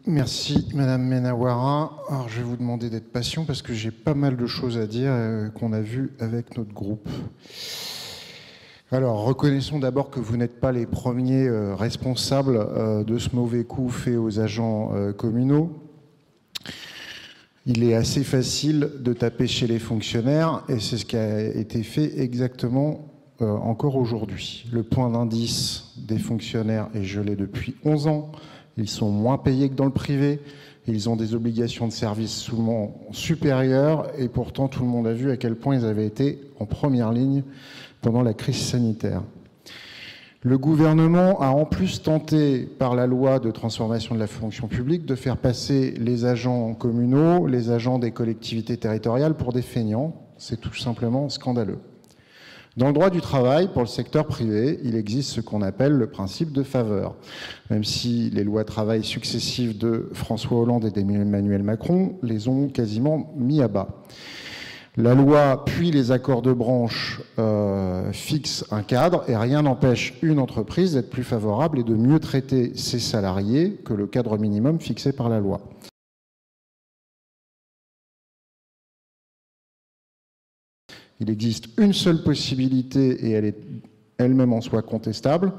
merci Madame Menawara. Alors je vais vous demander d'être patient parce que j'ai pas mal de choses à dire qu'on a vues avec notre groupe. Alors reconnaissons d'abord que vous n'êtes pas les premiers responsables de ce mauvais coup fait aux agents communaux. Il est assez facile de taper chez les fonctionnaires et c'est ce qui a été fait exactement encore aujourd'hui. Le point d'indice des fonctionnaires est gelé depuis 11 ans. Ils sont moins payés que dans le privé. Ils ont des obligations de service souvent supérieures et pourtant tout le monde a vu à quel point ils avaient été en première ligne pendant la crise sanitaire. Le gouvernement a en plus tenté, par la loi de transformation de la fonction publique, de faire passer les agents communaux, les agents des collectivités territoriales pour des feignants. C'est tout simplement scandaleux. Dans le droit du travail, pour le secteur privé, il existe ce qu'on appelle le principe de faveur. Même si les lois travail successives de François Hollande et d'Emmanuel Macron les ont quasiment mis à bas. La loi, puis les accords de branche fixent un cadre et rien n'empêche une entreprise d'être plus favorable et de mieux traiter ses salariés que le cadre minimum fixé par la loi. Il existe une seule possibilité, et elle est elle-même en soi contestable,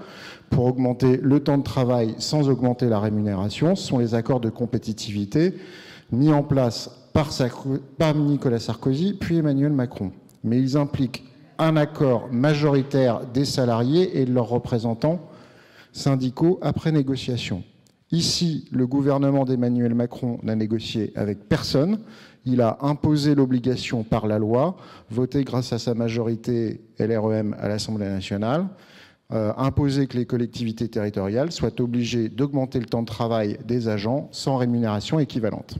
pour augmenter le temps de travail sans augmenter la rémunération. Ce sont les accords de compétitivité mis en place par Nicolas Sarkozy, puis Emmanuel Macron. Mais ils impliquent un accord majoritaire des salariés et de leurs représentants syndicaux après négociation. Ici, le gouvernement d'Emmanuel Macron n'a négocié avec personne. Il a imposé l'obligation par la loi, votée grâce à sa majorité LREM à l'Assemblée nationale, imposé que les collectivités territoriales soient obligées d'augmenter le temps de travail des agents sans rémunération équivalente.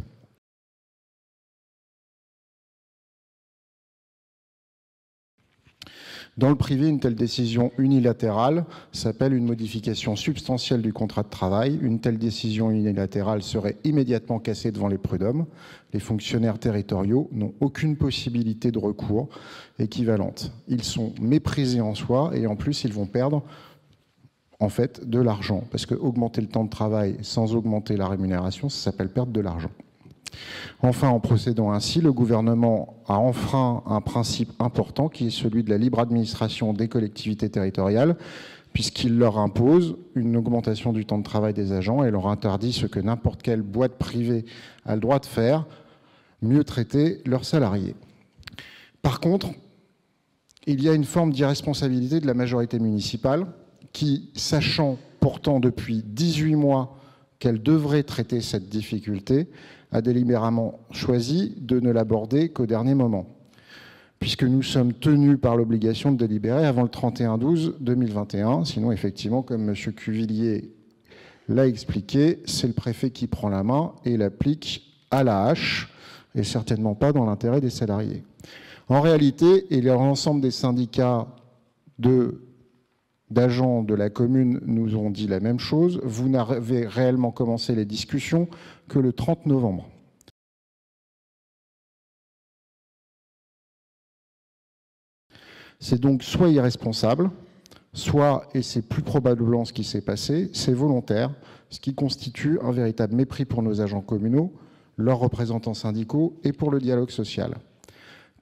Dans le privé, une telle décision unilatérale s'appelle une modification substantielle du contrat de travail. Une telle décision unilatérale serait immédiatement cassée devant les prud'hommes. Les fonctionnaires territoriaux n'ont aucune possibilité de recours équivalente. Ils sont méprisés en soi et en plus, ils vont perdre en fait de l'argent. Parce que augmenter le temps de travail sans augmenter la rémunération, ça s'appelle perdre de l'argent. Enfin, en procédant ainsi, le gouvernement a enfreint un principe important qui est celui de la libre administration des collectivités territoriales, puisqu'il leur impose une augmentation du temps de travail des agents et leur interdit ce que n'importe quelle boîte privée a le droit de faire, mieux traiter leurs salariés. Par contre, il y a une forme d'irresponsabilité de la majorité municipale qui, sachant pourtant depuis 18 mois qu'elle devrait traiter cette difficulté, a délibérément choisi de ne l'aborder qu'au dernier moment, puisque nous sommes tenus par l'obligation de délibérer avant le 31/12/2021. Sinon, effectivement, comme M. Cuvillier l'a expliqué, c'est le préfet qui prend la main et l'applique à la hache, et certainement pas dans l'intérêt des salariés. En réalité, et l'ensemble des syndicats d'agents de la commune nous ont dit la même chose, vous n'avez réellement commencé les discussions que le 30 novembre. C'est donc soit irresponsable, soit, et c'est plus probablement ce qui s'est passé, c'est volontaire, ce qui constitue un véritable mépris pour nos agents communaux, leurs représentants syndicaux et pour le dialogue social.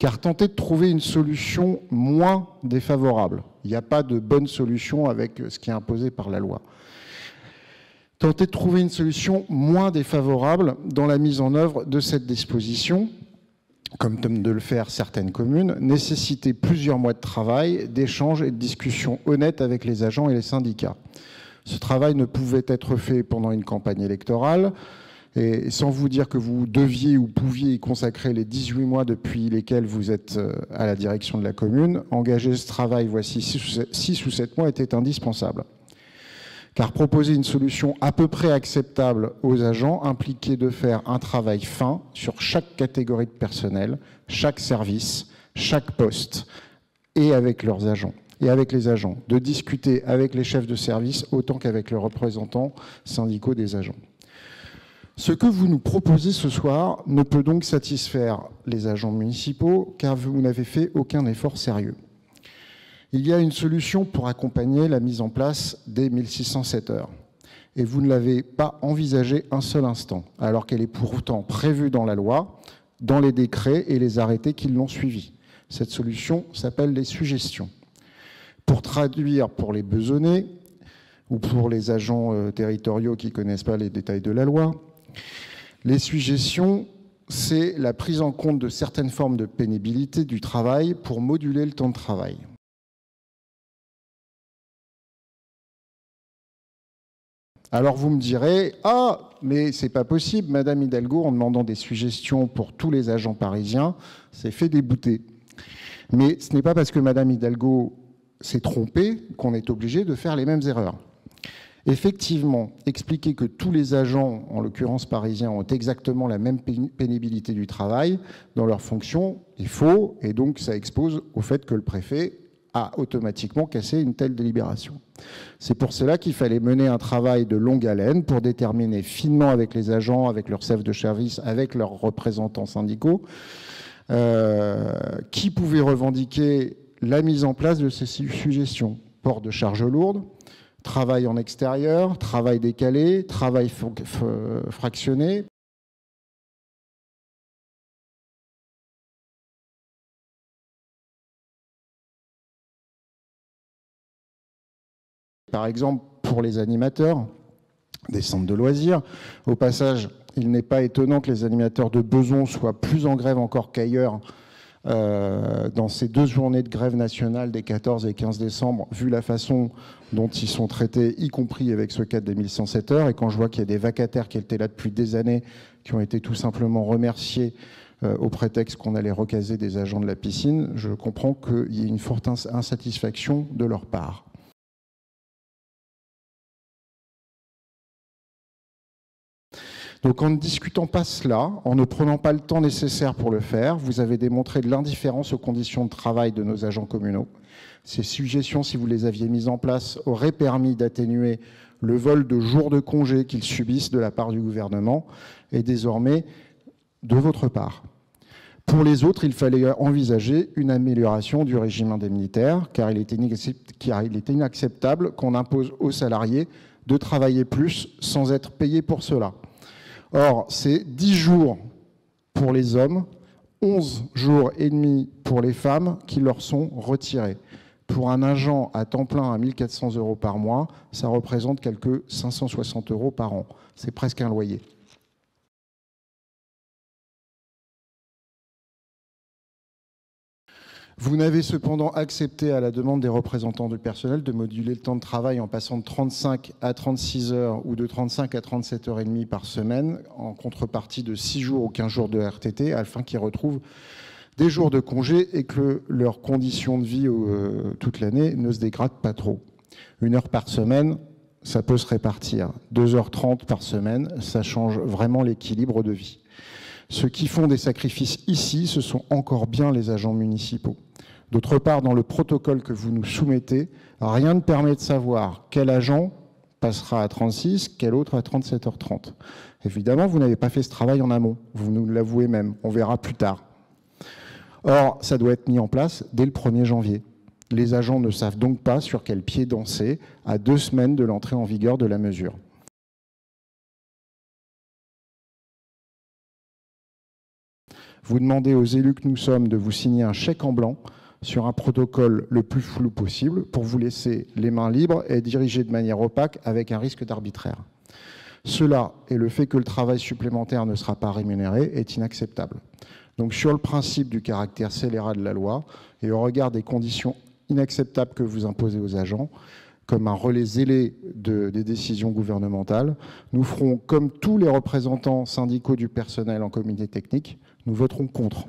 Car tenter de trouver une solution moins défavorable, il n'y a pas de bonne solution avec ce qui est imposé par la loi. Tenter de trouver une solution moins défavorable dans la mise en œuvre de cette disposition, comme de le faire certaines communes, nécessitait plusieurs mois de travail, d'échanges et de discussions honnêtes avec les agents et les syndicats. Ce travail ne pouvait être fait pendant une campagne électorale, et sans vous dire que vous deviez ou pouviez y consacrer les 18 mois depuis lesquels vous êtes à la direction de la commune, engager ce travail voici 6 ou 7 mois était indispensable. Car proposer une solution à peu près acceptable aux agents impliquait de faire un travail fin sur chaque catégorie de personnel, chaque service, chaque poste, et avec leurs agents, et avec les agents, de discuter avec les chefs de service autant qu'avec les représentants syndicaux des agents. Ce que vous nous proposez ce soir ne peut donc satisfaire les agents municipaux car vous n'avez fait aucun effort sérieux. Il y a une solution pour accompagner la mise en place des 1607 heures. et vous ne l'avez pas envisagée un seul instant, alors qu'elle est pourtant prévue dans la loi, dans les décrets et les arrêtés qui l'ont suivie. Cette solution s'appelle les suggestions. Pour traduire pour les besonnés ou pour les agents territoriaux qui ne connaissent pas les détails de la loi, les suggestions, c'est la prise en compte de certaines formes de pénibilité du travail pour moduler le temps de travail. Alors vous me direz, ah, mais c'est pas possible, Madame Hidalgo, en demandant des suggestions pour tous les agents parisiens, c'est fait débouter. Mais ce n'est pas parce que Madame Hidalgo s'est trompée qu'on est obligé de faire les mêmes erreurs. Effectivement, expliquer que tous les agents, en l'occurrence parisiens, ont exactement la même pénibilité du travail dans leurs fonctions est faux, et donc ça expose au fait que le préfet a automatiquement cassé une telle délibération. C'est pour cela qu'il fallait mener un travail de longue haleine pour déterminer finement avec les agents, avec leurs chefs de service, avec leurs représentants syndicaux, qui pouvait revendiquer la mise en place de ces suggestions. Port de charges lourdes, travail en extérieur, travail décalé, travail fractionné. Par exemple, pour les animateurs des centres de loisirs, au passage, il n'est pas étonnant que les animateurs de Beson soient plus en grève encore qu'ailleurs dans ces 2 journées de grève nationale des 14 et 15 décembre, vu la façon dont ils sont traités, y compris avec ce cas des 1107 heures. Et quand je vois qu'il y a des vacataires qui étaient là depuis des années, qui ont été tout simplement remerciés au prétexte qu'on allait recaser des agents de la piscine, je comprends qu'il y ait une forte insatisfaction de leur part. Donc en ne discutant pas cela, en ne prenant pas le temps nécessaire pour le faire, vous avez démontré de l'indifférence aux conditions de travail de nos agents communaux. Ces suggestions, si vous les aviez mises en place, auraient permis d'atténuer le vol de jours de congé qu'ils subissent de la part du gouvernement et désormais de votre part. Pour les autres, il fallait envisager une amélioration du régime indemnitaire, car il était inacceptable qu'on impose aux salariés de travailler plus sans être payés pour cela. Or, c'est 10 jours pour les hommes, 11 jours et demi pour les femmes qui leur sont retirés. Pour un agent à temps plein à 1 400 € par mois, ça représente quelques 560 € par an. C'est presque un loyer. Vous n'avez cependant accepté, à la demande des représentants du personnel, de moduler le temps de travail en passant de 35 à 36 heures ou de 35 à 37 heures et demie par semaine, en contrepartie de 6 jours ou 15 jours de RTT, afin qu'ils retrouvent des jours de congé et que leurs conditions de vie toute l'année ne se dégradent pas trop. 1 heure par semaine, ça peut se répartir. 2h30 par semaine, ça change vraiment l'équilibre de vie. Ceux qui font des sacrifices ici, ce sont encore bien les agents municipaux. D'autre part, dans le protocole que vous nous soumettez, rien ne permet de savoir quel agent passera à 36, quel autre à 37h30. Évidemment, vous n'avez pas fait ce travail en amont, vous nous l'avouez même, on verra plus tard. Or, ça doit être mis en place dès le 1er janvier. Les agents ne savent donc pas sur quel pied danser à 2 semaines de l'entrée en vigueur de la mesure. Vous demandez aux élus que nous sommes de vous signer un chèque en blanc sur un protocole le plus flou possible pour vous laisser les mains libres et diriger de manière opaque avec un risque d'arbitraire. Cela et le fait que le travail supplémentaire ne sera pas rémunéré est inacceptable. Donc sur le principe du caractère scélérat de la loi et au regard des conditions inacceptables que vous imposez aux agents, comme un relais zélé des décisions gouvernementales, nous ferons comme tous les représentants syndicaux du personnel en comité technique, nous voterons contre.